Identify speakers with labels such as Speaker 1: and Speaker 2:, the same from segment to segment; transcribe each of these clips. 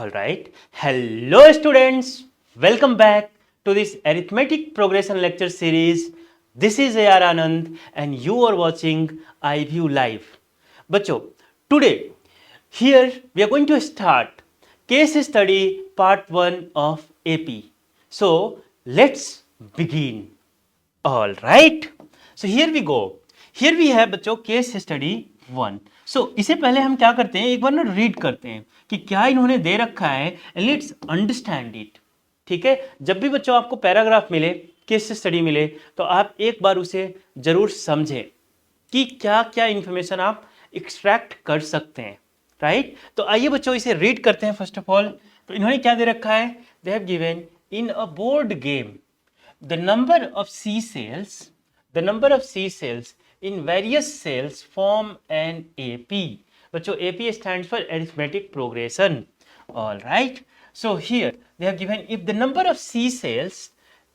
Speaker 1: All right. Hello, students. Welcome back to this arithmetic progression lecture series. This is A.R. Anand, and you are watching iView Live. बच्चों, today here we are going to start case study part 1 of AP. So let's begin. All right. So here we go. Here we have बच्चों case study 1. सो इसे पहले हम क्या करते हैं, एक बार ना रीड करते हैं कि क्या इन्होंने दे रखा है. Let's understand it. ठीक है, जब भी बच्चों आपको पैराग्राफ मिले, केस स्टडी मिले, तो आप एक बार उसे जरूर समझें कि क्या क्या इंफॉर्मेशन आप एक्सट्रैक्ट कर सकते हैं. राइट. तो आइए बच्चों इसे रीड करते हैं. फर्स्ट ऑफ ऑल तो इन्होंने क्या दे रखा है, दे have given in a board game the number of C cells in various cells form an AP. बच्चों AP stands for arithmetic progression. All right. So here they have given if the number of C cells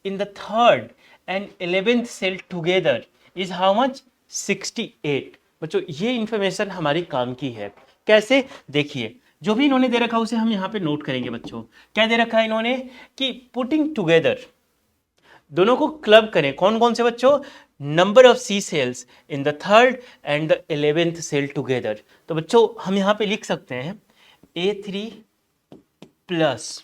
Speaker 1: in the third and 11th cell together is how much 68. बच्चों ये information हमारी काम की है. कैसे, देखिए जो भी इन्होंने दे रखा उसे हम यहाँ पे नोट करेंगे. बच्चों क्या दे रखा है इन्होंने कि पुटिंग टुगेदर, दोनों को क्लब करें. कौन कौन से बच्चों, number of C cells in the third and the 11th cell together. तो बच्चों हम यहां पे लिख सकते हैं A3 plus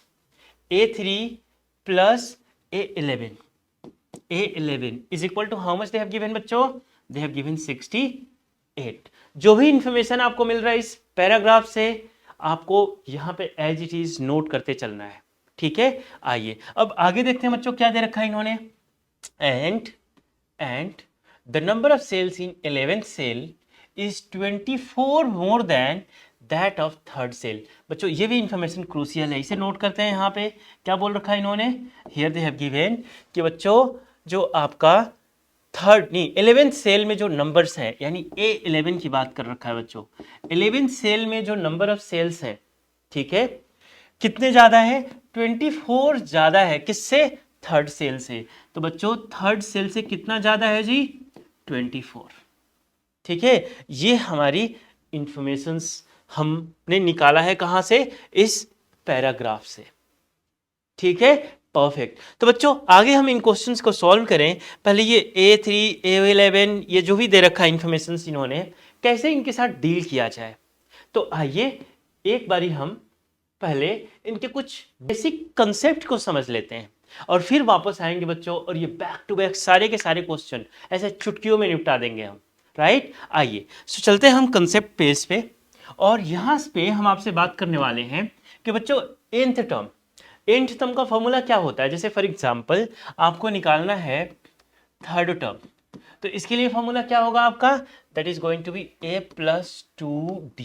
Speaker 1: A11 is equal to how much they have given. बच्चों दे हैव गिवन 68. जो भी इंफॉर्मेशन आपको मिल रहा है इस पैराग्राफ से, आपको यहां पे एज इट इज नोट करते चलना है. ठीक है, आइए अब आगे देखते हैं बच्चों क्या दे रखा है इन्होंने. And the number of cells in 11th cell is 24 more than that of third cell. बच्चों ये भी इंफॉर्मेशन क्रूशियल है, इसे नोट करते हैं. यहाँ पे क्या बोल रखा है इन्होंने, हियर दे हैव गिवन कि बच्चों जो आपका 11th सेल में जो नंबर्स हैं, यानी A11 की बात कर रखा है बच्चों. 11th सेल में जो नंबर ऑफ सेल्स हैं, ठीक है, कितने ज्यादा है, 24 ज्यादा है. किससे, थर्ड सेल से. तो बच्चों थर्ड सेल से कितना ज्यादा है जी, 24. ठीक है, ये हमारी इंफॉर्मेशंस हमने निकाला है कहां से, इस पैराग्राफ से. ठीक है, परफेक्ट. तो बच्चों आगे हम इन क्वेश्चंस को सॉल्व करें. पहले ये A3 A11 ये जो भी दे रखा है इंफॉर्मेशन इन्होंने, कैसे इनके साथ डील किया जाए. तो आइए एक बारी हम पहले इनके कुछ बेसिक कंसेप्ट को समझ लेते हैं और फिर वापस आएंगे बच्चों, और ये बैक टू बैक सारे के सारे क्वेश्चन ऐसे चुटकियों में निपटा देंगे हम. राइट. आइए सो चलते हैं हम कंसेप्ट पेज पे, और यहाँ पे हम आपसे बात करने वाले हैं कि बच्चों nth टर्म का फॉर्मूला क्या होता है. जैसे फॉर एग्जाम्पल आपको निकालना है थर्ड टर्म, तो इसके लिए फॉर्मूला क्या होगा आपका, that is going to be A+2D.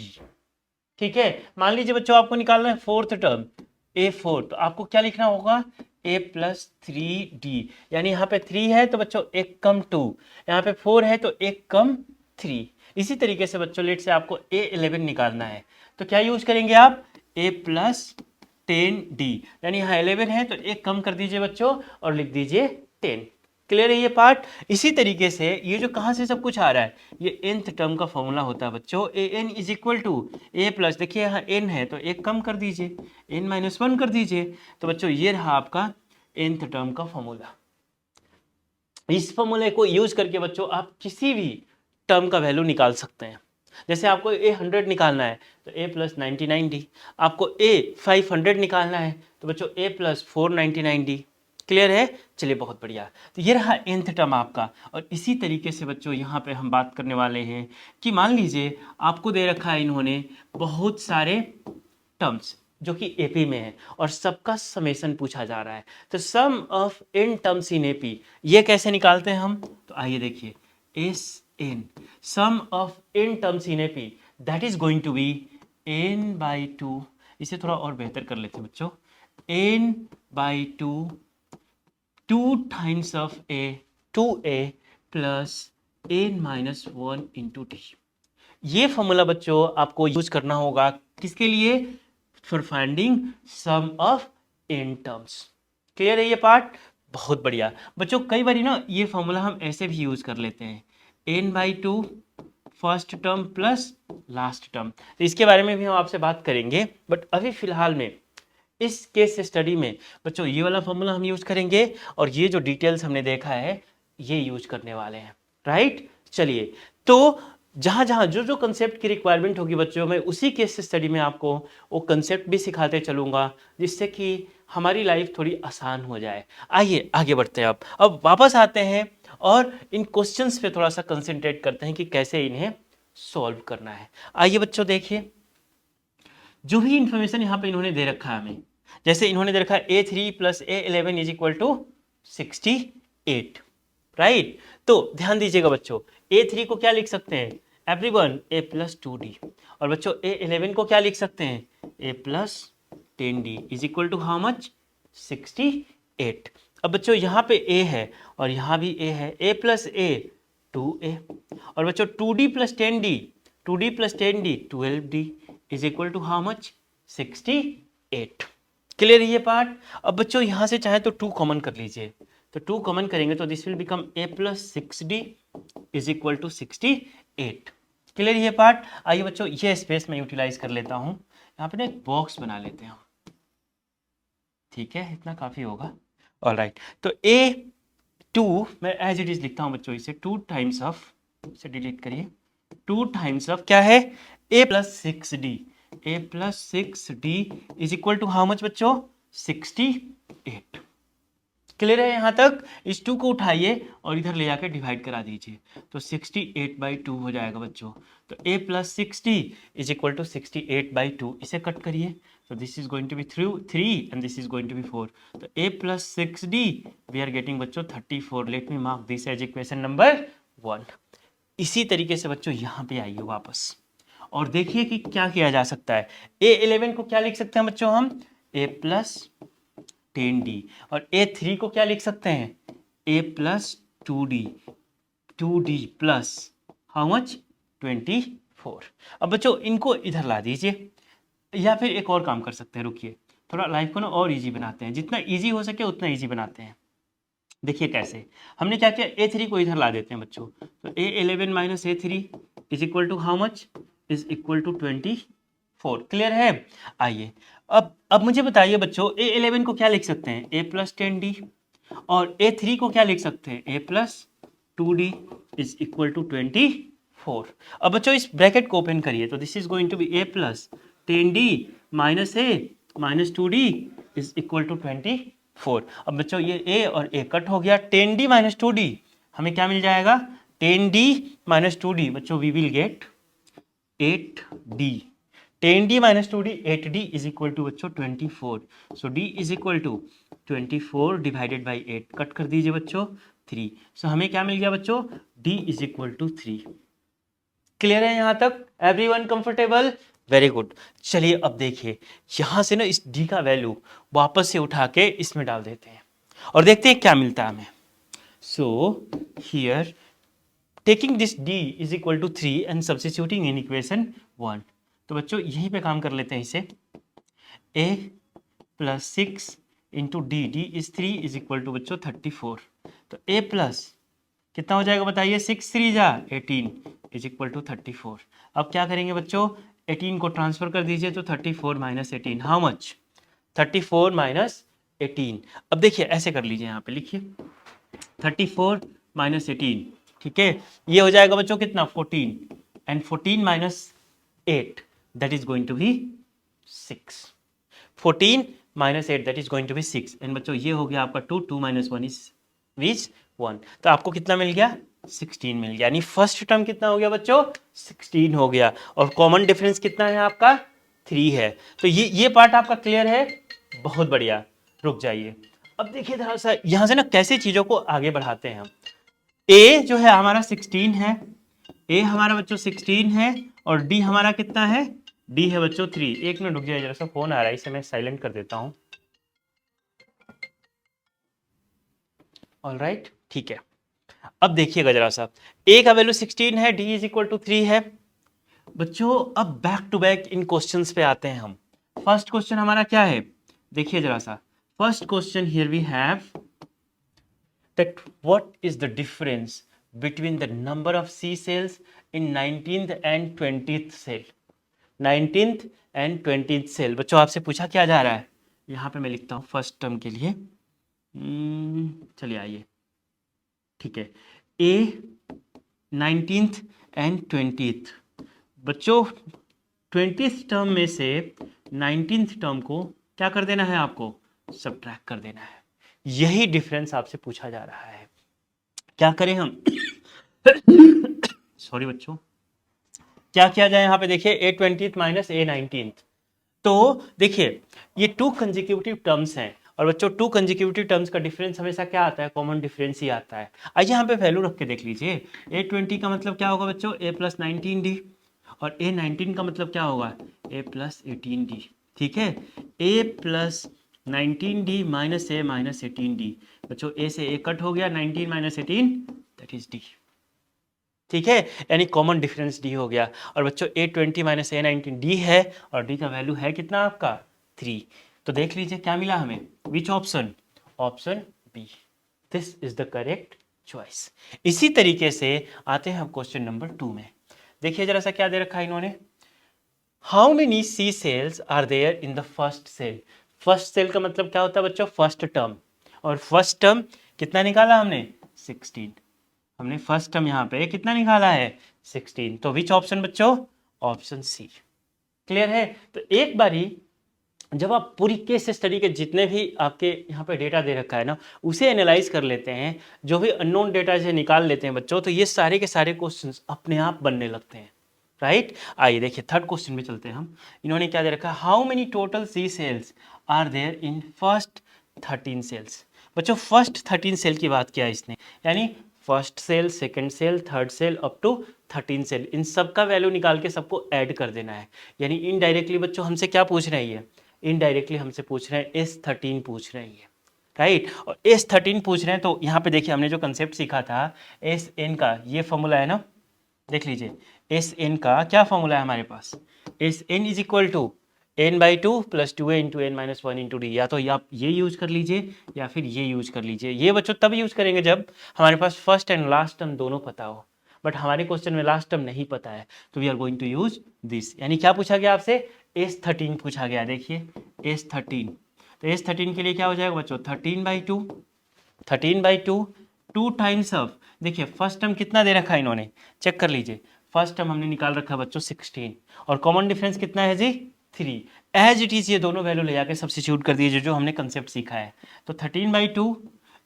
Speaker 1: ठीक है, मान लीजिए बच्चों आपको निकालना है फोर्थ टर्म A4, तो आपको क्या लिखना होगा, A+3D. यानी यहाँ पे 3 है तो बच्चों एक कम 2, यहाँ पे 4 है तो एक कम 3. इसी तरीके से बच्चों लेट से आपको A11 निकालना है, तो क्या यूज करेंगे आप, A+10D. यानी यहाँ 11 है तो एक कम कर दीजिए बच्चों और लिख दीजिए 10. क्लियर है ये पार्ट. इसी तरीके से ये जो कहाँ से सब कुछ आ रहा है, ये nth टर्म का फॉर्मूला होता है बच्चों. an is equal to A plus, देखिए यहाँ n है तो एक कम कर दीजिए, n-1 कर दीजिए. तो बच्चों ये रहा आपका nth टर्म का फॉर्मूला. इस फॉर्मूले को यूज करके बच्चों आप किसी भी टर्म का वैल्यू निकाल सकते हैं. जैसे आपको A100 निकालना है तो A+99D, आपको A500 निकालना है तो बच्चों A+499D. क्लियर है, चलिए बहुत बढ़िया. तो ये रहा nth टर्म आपका. और इसी तरीके से बच्चों यहाँ पे हम बात करने वाले हैं कि मान लीजिए आपको दे रखा है इन्होंने बहुत सारे टर्म्स जो कि AP में है और सबका समेशन पूछा जा रहा है. तो sum of n terms in AP, ये कैसे निकालते हैं हम, तो आइए देखिए SN, sum of n terms in AP that is going to be n/2. इसे थोड़ा और बेहतर कर लेते हैं बच्चों, n/2 2 times of A 2A plus n-1 into D. ये फॉर्मूला बच्चों आपको यूज करना होगा किसके लिए, for finding sum of n terms. Clear है ये पार्ट, बहुत बढ़िया. बच्चों कई बार ना ये फॉर्मूला हम ऐसे भी यूज कर लेते हैं, n/2 first term plus last term. तो इसके बारे में भी हम आपसे बात करेंगे, बट अभी फिलहाल में इस केस स्टडी में बच्चों ये वाला फॉर्मूला हम यूज करेंगे और ये जो डिटेल्स हमने देखा है ये यूज करने वाले हैं, राइट। चलिए, तो जहां जहां जो जो कंसेप्ट की रिक्वायरमेंट होगी बच्चों में उसी केस स्टडी में आपको वो कंसेप्ट भी सिखाते चलूंगा, जिससे कि हमारी लाइफ थोड़ी आसान हो जाए। आइए आगे बढ़ते हैं। अब वापस आते हैं और इन क्वेश्चंस पे थोड़ा सा कंसंट्रेट करते हैं कि कैसे इन्हें सॉल्व करना है। आइए बच्चों देखिए, जो भी इंफॉर्मेशन यहाँ पे इन्होंने दे रखा है हमें, जैसे इन्होंने दे रखा है A3 + A11 is equal to 68, right. तो ध्यान दीजिएगा बच्चों, A3 को क्या लिख सकते हैं एवरीवन, A + 2D, और बच्चों A11 को क्या लिख सकते हैं A + 10D is equal to how much 68। अब बच्चों यहाँ पे A है और यहाँ भी A है, A + A 2A, और बच्चों 2D + 10D 2D + 10D 12D is equal to how much 68। Clear है ये पार्ट। अब बच्चों यहाँ से चाहे तो 2 कॉमन कर लीजिए, तो 2 कॉमन करेंगे तो this will become A + 6D is equal to 68। Clear ये पार्ट। आइए बच्चों ये स्पेस मैं यूटिलाइज कर लेता हूँ, यहाँ पे ना एक बॉक्स बना लेते हैं, ठीक है, इतना काफी होगा। ऑलराइट, तो A2 मैं एज इट इज लिखता हूँ बच्चों, इसे 2 टाइम्स ऑफ, इसे डिलीट करिए, 2 टाइम्स ऑफ क्या है A + 6D, A + 6D is equal to how much बच्चों 68। क्लियर है यहाँ तक। इस 2 को उठाइए और इधर ले जाकर डिवाइड करा दीजिए, तो 68/2 हो जाएगा बच्चों। तो A + 6D is equal to 68/2, इसे कट करिए, तो this is going to be 3 and this is going to be 4, तो A + 6D we are getting बच्चों 34। Let me mark this as equation number 1। इसी तरीके से बच्चों यहाँ पे आइए वापस और देखिए कि क्या किया जा सकता है। A11 को क्या लिख सकते हैं बच्चों हम A + 10D, और A3 को क्या लिख सकते हैं A + 2D plus how much 24। अब बच्चों इनको इधर ला दीजिए, या फिर एक और काम कर सकते हैं, रुकिए थोड़ा लाइफ को ना और इजी बनाते हैं, जितना इजी हो सके उतना इजी बनाते हैं। देखिए कैसे, हमने क्या किया A3 को इधर ला देते हैं बच्चों, तो A11 - A3 is equal to how much is equal to 24। Clear है। आइए अब मुझे बताइए बच्चों A11 को क्या लिख सकते हैं A + 10D, और A3 को क्या लिख सकते हैं A + 2D is equal to 24। अब बच्चों इस ब्रैकेट को ओपन करिए, तो this is going to be A + 10D - A - 2D is equal to 24। अब बच्चों ये A और A कट हो गया, 10D - 2D हमें क्या मिल जाएगा 10D - 2D बच्चों we will get 8D, 10D - 2D 8D is equal to बच्चों 24। So D is equal to 24 divided by 8, cut कर दीजिए बच्चों 3। सो हमें क्या मिल गया बच्चों D is equal to 3। Clear है यहाँ तक, एवरीवन कंफर्टेबल, वेरी गुड। चलिए अब देखिए यहाँ से ना इस D का वैल्यू वापस से उठा के इसमें डाल देते हैं और देखते हैं क्या मिलता है हमें। So here taking this D is equal to 3 and substituting in equation 1, तो बच्चों यहीं पे काम कर लेते हैं इसे। A + 6 into D is 3 is equal to बच्चों 34, तो A प्लस कितना हो जाएगा बताइए 6 3 जा 18 इज इक्वल टू 34। अब क्या करेंगे बच्चों 18 को ट्रांसफर कर दीजिए, तो 34 - 18 हाउ मच 34 - 18। अब देखिए ऐसे कर लीजिए, यहाँ पे लिखिए 34 - 18, ठीक है, ये हो जाएगा बच्चों कितना 14, and 14 - 8 that is going to be 6, 14 - 8 that is going to be 6, and बच्चों ये हो गया आपका 2 2 - 1 इज 1, तो आपको कितना मिल गया 16 मिल गया, यानी फर्स्ट टर्म कितना हो गया बच्चों 16 हो गया, और कॉमन डिफरेंस कितना है आपका 3 है। तो ये पार्ट आपका क्लियर है, बहुत बढ़िया। रुक जाइए, अब देखिए थोड़ा सा यहाँ से ना कैसे चीजों को आगे बढ़ाते हैं हम। A जो है हमारा 16 है, A हमारा बच्चों 16 है, और D हमारा कितना है D है बच्चों 3। एक मिनट रुक जाइए, जरा सा फोन आ रहा है, इसे मैं साइलेंट कर देता हूँ। ऑलराइट, ठीक है। अब देखिएगा जरा सा, A का वैल्यू 16 है, D इज इक्वल टू 3 है। बच्चों अब back to back in questions पे आते हैं हम। फर्स्ट क्वेश्चन हमारा क्या है, देखिए जरा सा, first question here we have that what is the difference between the number of C cells in 19th and 20th cell, 19th and 20th cell। बच्चों आपसे पूछा क्या जा रहा है यहाँ पे मैं लिखता हूँ फर्स्ट टर्म के लिए। चलिए आइए, ठीक है, ए 19th एंड 20th। बच्चों 20th टर्म में से 19th टर्म को क्या कर देना है, आपको सब्ट्रैक्ट कर देना है। यही डिफरेंस आपसे पूछा जा रहा है। क्या करें हम सॉरी बच्चों, क्या किया जाए यहाँ पे, देखिए ए 20th माइनस ए 19th। तो देखिए ये टू कंजिक्यूटिव टर्म्स हैं, और बच्चों टू कंजिक्यूटिव टर्म्स का डिफरेंस हमेशा क्या आता है, कॉमन डिफरेंस ही आता है। आइए यहाँ पे वैल्यू रख के देख लीजिए। ए 20 का मतलब क्या होगा बच्चों, ए प्लस 19d, और ए 19 का मतलब क्या होगा, ए प्लस 18d। ठीक है, ए प्लस 19d माइनस ए माइनस 18d। बच्चों ए से ए कट हो गया, 19 माइनस 18 दैट इज d। ठीक है, यानी कॉमन डिफरेंस डी हो गया। और बच्चों ए 20 माइनस ए 19 डी है, और डी का वैल्यू है कितना आपका 3। तो देख लीजिए क्या मिला हमें, which option, option B, this is the correct choice. इसी तरीके से आते हैं हम क्वेश्चन नंबर 2 में। देखिए जरा सा क्या दे रखा है इन्होंने, how many C cells are there in the first cell. First cell का मतलब क्या होता है बच्चों, फर्स्ट टर्म, और फर्स्ट टर्म कितना निकाला हमने 16। हमने फर्स्ट टर्म यहाँ पे कितना निकाला है 16। तो विच ऑप्शन बच्चों, ऑप्शन सी। क्लियर है। तो एक बारी जब आप पूरी केस स्टडी के जितने भी आपके यहाँ पे डेटा दे रखा है ना, उसे एनालाइज कर लेते हैं, जो भी अननोन डेटा से निकाल लेते हैं बच्चों, तो ये सारे के सारे क्वेश्चंस अपने आप बनने लगते हैं। राइट, आइए देखिए थर्ड क्वेश्चन में चलते हैं हम। इन्होंने क्या दे रखा है, how many total C cells are there in first 13 cells. बच्चों फर्स्ट 13 सेल की बात किया है इसने, यानी first cell, second cell, third cell up to 13 cell, इन सब का वैल्यू निकाल के सबको ऐड कर देना है। यानी इनडायरेक्टली बच्चों हमसे क्या पूछ रहे हैं, इनडायरेक्टली हमसे पूछ रहे हैं S13 पूछ रहे हैं। राइट, और S13 पूछ रहे हैं, तो यहाँ पे देखिए हमने जो कंसेप्ट सीखा था SN का, ये फॉर्मूला है ना, देख लीजिए SN का क्या फॉर्मूला है हमारे पास, SN is equal to n/2 plus 2a into N minus one into D. या तो आप ये यूज कर लीजिए या फिर ये यूज कर लीजिए। ये बच्चों तब यूज करेंगे जब हमारे पास फर्स्ट एंड लास्ट टर्म दोनों पता हो, बट हमारे क्वेश्चन में लास्ट टर्म नहीं पता है, तो we are going to use this. यानी क्या पूछा गया आपसे, S13 पूछा गया। देखिए S13, तो S13 के लिए क्या हो जाएगा बच्चों, 13/2, 13/2 टू टाइम्स ऑफ, देखिए फर्स्ट टर्म कितना दे रखा है इन्होंने, चेक कर लीजिए। फर्स्ट टर्म हमने निकाल रखा है बच्चों 16, और कॉमन डिफरेंस कितना है जी 3। एज इट इज ये दोनों वैल्यू ले जाके सब्स्टिट्यूट कर दीजिए जो हमने कंसेप्ट सीखा है। तो 13/2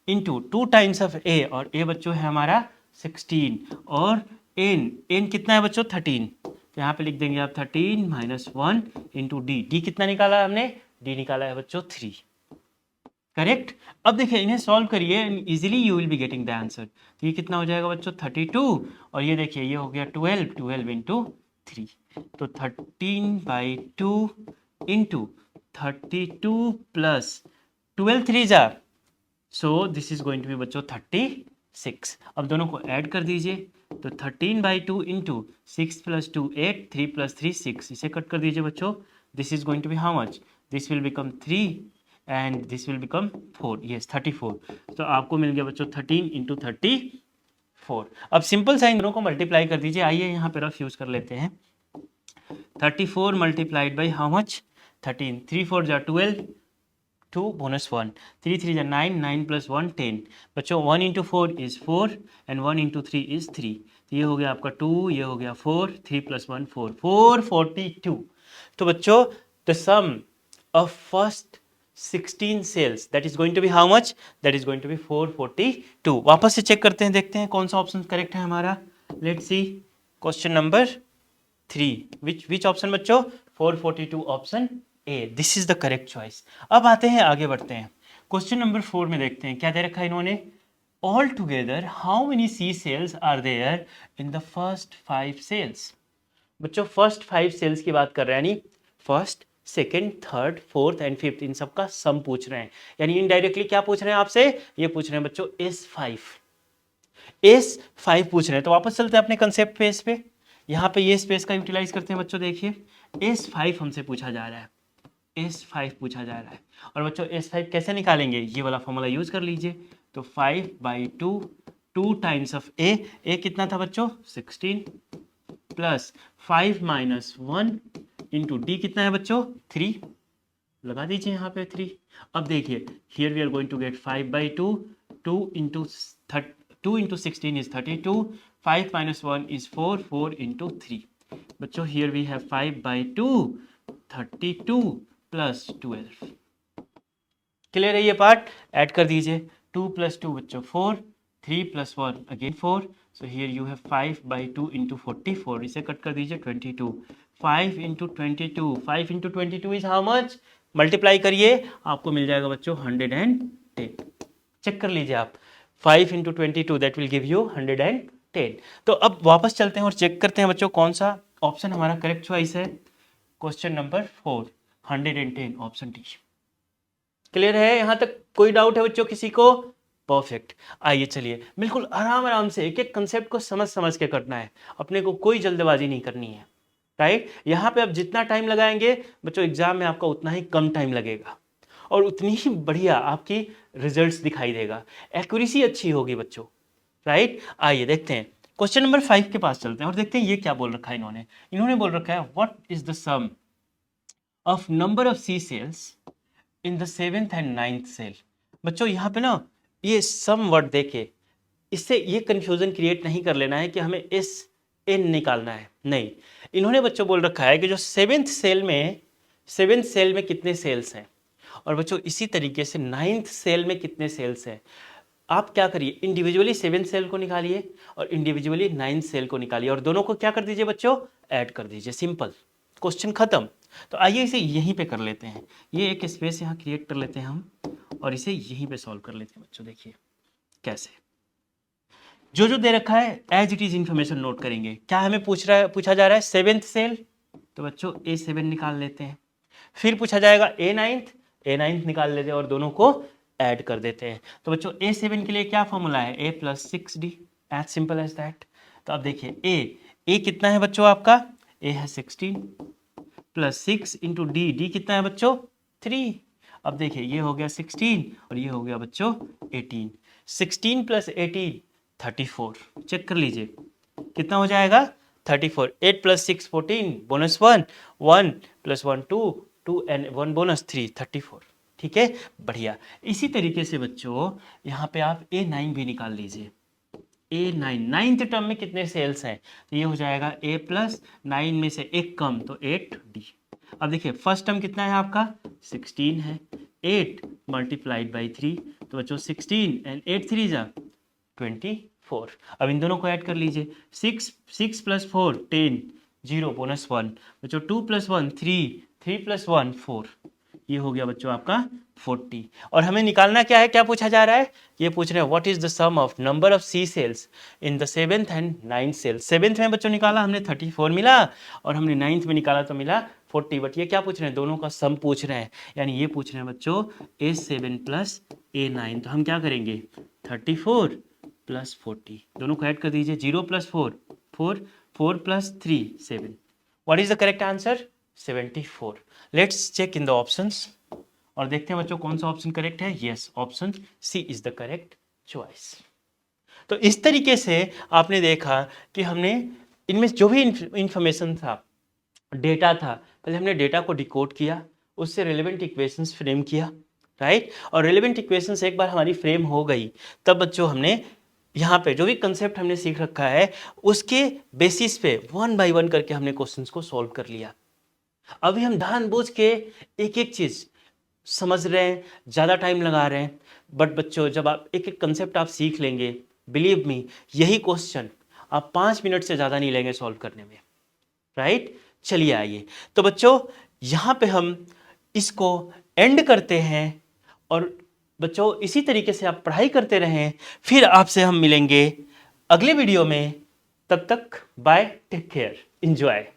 Speaker 1: इंटू टू टाइम्स ऑफ ए, और ए बच्चों है हमारा 16, और एन कितना है बच्चों 13। तो यहाँ पे लिख देंगे आप 13 माइनस 1 इंटू डी। डी कितना निकाला है हमने, डी निकाला है बच्चों 3। करेक्ट। अब देखिए इन्हें सॉल्व करिए and easily you will be getting the answer. तो ये कितना हो जाएगा बच्चों 32, और ये देखिए ये हो गया 12, 12 इंटू 3, तो 13/2 इंटू 32 प्लस 12 3 जार, so this is going to be बच्चों 36। अब दोनों को ऐड कर दीजिए, तो 13/2 इंटू 6 प्लस 2 8, 3 प्लस 3 6, इसे कट कर दीजिए बच्चों। This is going to be how much, this will become 3 and this will become 4, yes 34। तो आपको मिल गया बच्चों 13 इंटू 34। अब सिंपल साइन दोनों को मल्टीप्लाई कर दीजिए। आइए यहाँ पे रफ यूज कर लेते हैं। 34 मल्टीप्लाइड बाई हाउ मच 13, 3 4 जा 12, 2 बोनस 1, 3 3 जा 9, 9 प्लस 1 10। बच्चों 1 into 4 is 4 and 1 into 3 is 3। तो ये हो गया आपका 2, ये हो गया 4, 3 प्लस 1 4, 442। तो बच्चों the sum of first 16 cells that is going to be how much, that is going to be 442। वापस से चेक करते हैं, देखते हैं कौन सा ऑप्शन करेक्ट है हमारा। Let's see question number 3, which option बच्चों 442, option A, this is the correct choice. अब आते हैं आगे बढ़ते हैं, क्वेश्चन नंबर 4 में देखते हैं क्या दे रखा है इन्होंने। All together how many C cells are there in the first 5 cells. बच्चों फर्स्ट 5 सेल्स की बात कर रहे हैं, यानी first second third fourth and fifth, इन सब का सम पूछ रहे हैं। यानी इनडायरेक्टली क्या पूछ रहे हैं आपसे, ये पूछ रहे हैं बच्चों S5 पूछ रहे हैं। तो वापस चलते हैं अपने कंसेप्ट पेज पे, यहाँ पे ये स्पेस का यूटिलाइज करते हैं बच्चों। देखिए S5 हमसे पूछा जा रहा है, S5 पूछा जा रहा है, और बच्चों S5 कैसे निकालेंगे, ये वाला फॉर्मूला यूज कर लीजिए। तो 5/2 टू टाइम्स ऑफ ए कितना था बच्चों 16, प्लस 5 माइनस 1 इंटू डी कितना है बच्चों 3, लगा दीजिए यहाँ पे 3। अब देखिए here we are going to get 5/2, 2 into 16 is 32, 5 - 1 is 4, 4 into 3। बच्चों here we have 5/2, 32 plus 12। Clear है ये पार्ट? ऐड कर दीजिए 2 + 2 बच्चों 4, 3 + 1 again 4, so here you have 5/2 into 44, इसे कट कर दीजिए 22, 5 into 22, 5 into 22 is how much? Multiply करिए आपको मिल जाएगा बच्चों 110। चेक कर लीजिए आप, 5 into 22 that will give you 110। तो अब वापस चलते हैं और चेक करते हैं बच्चों कौन सा ऑप्शन हमारा करेक्ट चॉइस है। Question number 4, 110, option D. Clear है? यहां तक कोई डाउट है बच्चों किसी को? परफेक्ट। आइए चलिए बिल्कुल आराम आराम से एक एक कंसेप्ट को समझ समझ के करना है, अपने को कोई जल्दबाजी नहीं करनी है, राइट? यहां पे आप जितना टाइम लगाएंगे बच्चों एग्जाम में आपका उतना ही कम टाइम लगेगा और उतनी ही बढ़िया आपकी रिजल्ट्स दिखाई देगा, एक्यूरेसी अच्छी होगी बच्चों, राइट? आइए देखते हैं क्वेश्चन नंबर 5 के पास चलते हैं और देखते हैं ये क्या बोल रखा है इन्होंने। इन्होंने बोल रखा है what is the sum of number of C cells in the 7th and 9th cell. बच्चों यहाँ पे ना ये सम वर्ड देके इससे ये कंफ्यूजन क्रिएट नहीं कर लेना है कि हमें एस एन निकालना है, नहीं। इन्होंने बच्चों बोल रखा है कि जो 7th सेल में कितने सेल्स हैं और बच्चों इसी तरीके से 9th सेल में कितने सेल्स हैं। आप क्या करिए इंडिविजुअली 7th सेल को निकालिए और इंडिविजुअली 9th सेल को निकालिए और दोनों को क्या कर दीजिए बच्चों? ऐड कर दीजिए, सिंपल, क्वेश्चन खत्म। तो आइए इसे यहीं पे कर लेते हैं, ये एक स्पेस यहाँ क्रिएट कर लेते हैं हम और इसे यहीं पे सॉल्व कर लेते हैं बच्चों। देखिए कैसे, जो जो दे रखा है as it is information note करेंगे। क्या हमें पूछा जा रहा है 7th सेल, तो बच्चों A7 निकाल लेते हैं। फिर पूछा जाएगा A9 निकाल लेते हैं और दोनों को ऐड कर देते हैं। तो बच्चों A7 के लिए क्या फॉर्मूला है? A + 6D, as simple as that. तो अब देखिए A कितना है बच्चों आपका? A है 16 प्लस 6 इंटू डी कितना है बच्चों? 3। अब देखिए ये हो गया 16 और ये हो गया बच्चों 18। 16 + 18 34। चेक कर लीजिए कितना हो जाएगा? 34। 8 + 6 14, बोनस 1 1 + 1 2 2 एंड 1 बोनस 3 34। ठीक है, बढ़िया। इसी तरीके से बच्चों यहाँ पे आप A9 भी निकाल लीजिए। A9 9th टर्म में कितने सेल्स हैं? तो ये हो जाएगा A + 9 में से एक कम तो 8D। अब देखिए फर्स्ट टर्म कितना है आपका? 16 है, 8 × 3, तो बच्चों 16 एंड 8 3 जा 24। अब इन दोनों को ऐड कर लीजिए, 6 + 4 10, 0 बोनस 1 बच्चों, 2 + 1 3, 3 + 1 4, ये हो गया बच्चों आपका 40। और हमें निकालना क्या है? क्या पूछा जा रहा है? ये पूछ रहे हैं what is the sum of number of C cells in the 7th and 9th cell. 7th में बच्चों निकाला हमने 34 मिला और हमने 9th में निकाला तो मिला 40। बट ये क्या पूछ रहे हैं? दोनों का सम पूछ रहे हैं, यानी ये पूछ रहे हैं बच्चों A7 + A9। तो हम क्या करेंगे? 34 + 40, दोनों को ऐड कर दीजिए। 0 + 4 4, 4 + 3 7। What is the correct answer? 74। Let's check in the options और देखते हैं बच्चों कौन सा ऑप्शन करेक्ट है। Yes, option C is the correct choice. तो इस तरीके से आपने देखा कि हमने इनमें जो भी इंफॉर्मेशन था, डेटा था, पहले हमने डेटा को डिकोड किया, उससे रिलेवेंट इक्वेशंस फ्रेम किया, राइट? और रिलेवेंट इक्वेशंस एक बार हमारी फ्रेम हो गई तब बच्चों हमने यहाँ पे जो भी कंसेप्ट हमने सीख रखा है उसके बेसिस पे 1 बाय 1 करके हमने क्वेश्चंस को सॉल्व कर लिया। अभी हम जानबूझ के एक एक चीज समझ रहे हैं, ज़्यादा टाइम लगा रहे हैं, बट बच्चों जब आप एक एक कंसेप्ट आप सीख लेंगे, बिलीव मी यही क्वेश्चन आप 5 मिनट से ज़्यादा नहीं लेंगे सॉल्व करने में, राइट? चलिए आइए, तो बच्चों यहाँ पे हम इसको एंड करते हैं और बच्चों इसी तरीके से आप पढ़ाई करते रहें, फिर आपसे हम मिलेंगे अगले वीडियो में। तब तक बाय, टेक केयर, एंजॉय।